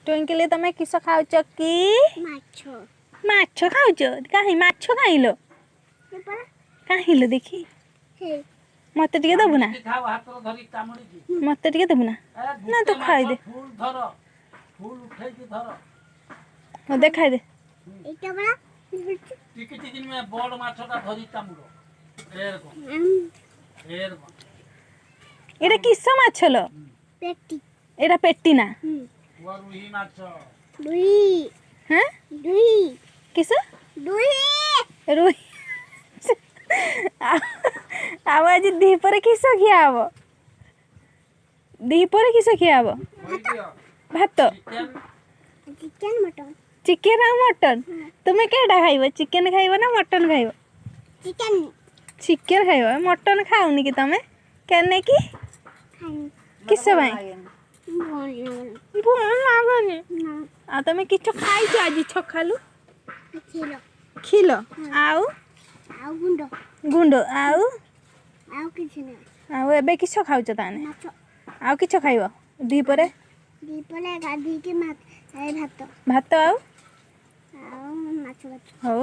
twinkle तमें किस खाऊच कि माछ खाऊच कहीं माछ खाइल कहीं देखी मत टे दबु ना मत टे दबु ना ना तू खाई दे देखाई दे एटा किस माछ लो एटा पेटी ना हाँ किस रुई आज दीपर किस खिया हम दीपर किस खिया हम भात चिकेन और मटन तुम्हें केटा खाइब चिकेन खाइब ना मटन खाइब चिकेन खाइब मटन खाऊनी कि तमें केने की किस भल लागनी आ तमें किछ खाइछ आज छखालु खिल आउ गुंड आउ एबे किछ खाउछ ताने आउ किछ खाइब दीपरे भात आउ हौ